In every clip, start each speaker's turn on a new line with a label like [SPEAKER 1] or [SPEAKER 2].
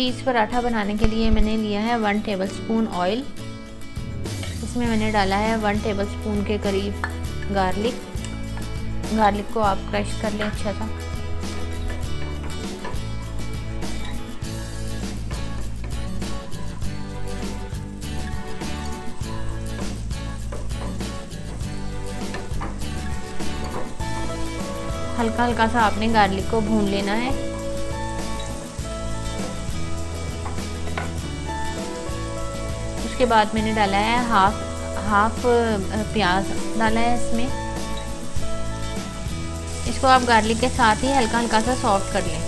[SPEAKER 1] चीज़ पराठा बनाने के लिए मैंने लिया है 1 टेबलस्पून ऑयल। इसमें मैंने डाला है 1 टेबलस्पून के करीब गार्लिक को आप क्रश कर लें अच्छा सा। हल्का हल्का सा आपने गार्लिक को भून लेना है। उसके बाद मैंने डाला है हाफ प्याज डाला है इसमें। इसको आप गार्लिक के साथ ही हल्का हल्का सा सॉफ्ट कर लें।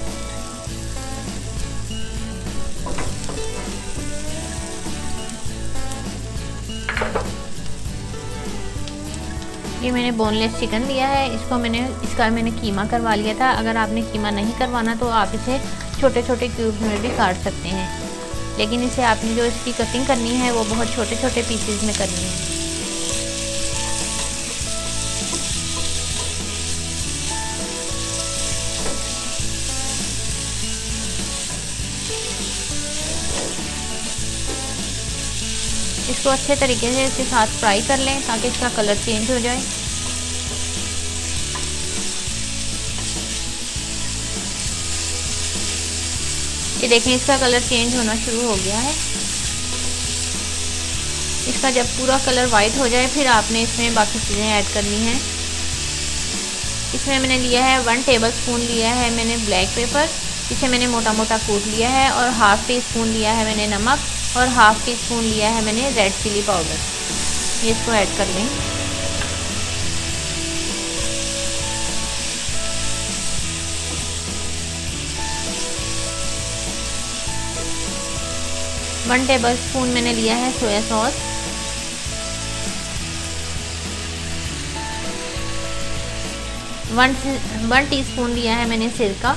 [SPEAKER 1] ये मैंने बोनलेस चिकन लिया है, इसका मैंने कीमा करवा लिया था। अगर आपने कीमा नहीं करवाना तो आप इसे छोटे छोटे क्यूब्स में भी काट सकते हैं, लेकिन इसे आपने जो इसकी कटिंग करनी है वो बहुत छोटे छोटे पीसेस में करनी है। इसको अच्छे तरीके से इसके साथ फ्राई कर लें ताकि इसका कलर चेंज हो जाए। ये देखें इसका कलर चेंज होना शुरू हो गया है। इसका जब पूरा कलर वाइट हो जाए फिर आपने इसमें बाकी चीज़ें ऐड करनी हैं। इसमें मैंने लिया है 1 टेबलस्पून लिया है मैंने ब्लैक पेपर, इसे मैंने मोटा मोटा कूट लिया है, और हाफ़ टी स्पून लिया है मैंने नमक, और हाफ़ टी स्पून लिया है मैंने रेड चिली पाउडर। ये इसको ऐड कर लें। वन टेबल स्पून मैंने लिया है सोया सॉस, 1 टीस्पून लिया है मैंने सिरका,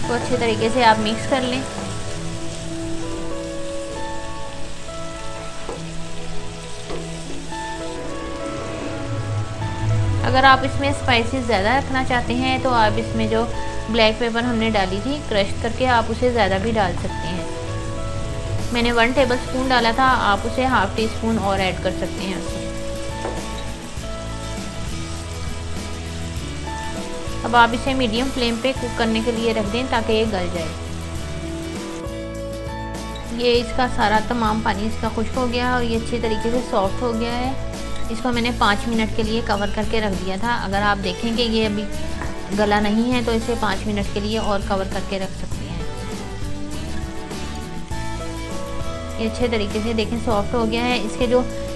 [SPEAKER 1] को अच्छे तरीके से आप मिक्स कर लें। अगर आप इसमें स्पाइसेस ज़्यादा रखना चाहते हैं तो आप इसमें जो ब्लैक पेपर हमने डाली थी क्रश करके आप उसे ज़्यादा भी डाल सकते हैं। मैंने 1 टेबलस्पून डाला था, आप उसे हाफ़ टी स्पून और ऐड कर सकते हैं उसमें। अब आप इसे मीडियम फ्लेम पे कुक करने के लिए रख दें ताकि ये गल जाए। ये इसका सारा तमाम पानी इसका खुश्क हो गया है और ये अच्छे तरीके से सॉफ्ट हो गया है। इसको मैंने 5 मिनट के लिए कवर करके रख दिया था। अगर आप देखें कि ये अभी गला नहीं है तो इसे 5 मिनट के लिए और कवर करके रख सकते हैं। ये अच्छे तरीके से देखें सॉफ्ट हो गया है।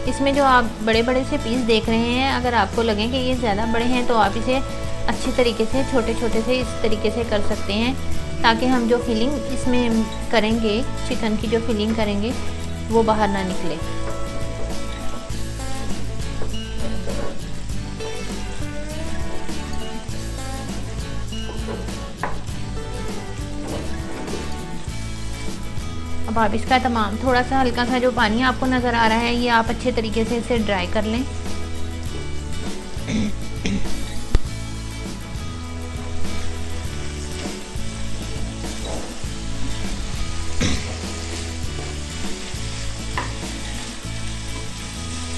[SPEAKER 1] इसमें जो आप बड़े बड़े से पीस देख रहे हैं, अगर आपको लगे कि ये ज़्यादा बड़े हैं तो आप इसे अच्छी तरीके से छोटे छोटे से इस तरीके से कर सकते हैं, ताकि हम जो फिलिंग इसमें करेंगे, चिकन की जो फिलिंग करेंगे वो बाहर ना निकले। अब आप इसका थोड़ा सा हल्का सा जो पानी आपको नज़र आ रहा है ये आप अच्छे तरीके से इसे ड्राई कर लें।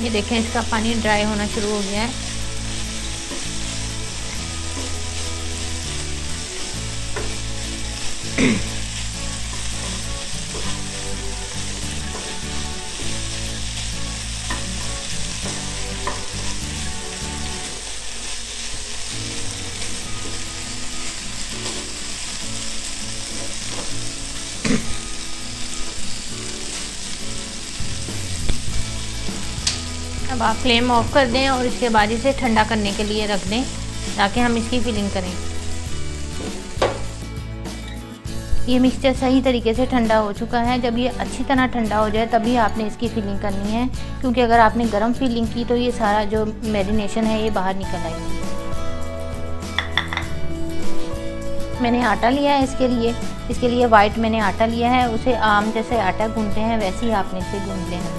[SPEAKER 1] ये देखें इसका पानी ड्राई होना शुरू हो गया है। अब आप फ्लेम ऑफ कर दें और इसके बाद इसे ठंडा करने के लिए रख दें ताकि हम इसकी फिलिंग करें। ये मिक्सचर सही तरीके से ठंडा हो चुका है। जब ये अच्छी तरह ठंडा हो जाए तभी आपने इसकी फिलिंग करनी है, क्योंकि अगर आपने गर्म फिलिंग की तो ये सारा जो मैरिनेशन है ये बाहर निकल आएगी। मैंने आटा लिया है इसके लिए वाइट मैंने आटा लिया है। उसे आम जैसे आटा गूंथते हैं वैसे ही आपने इसे गूंथ लेना है।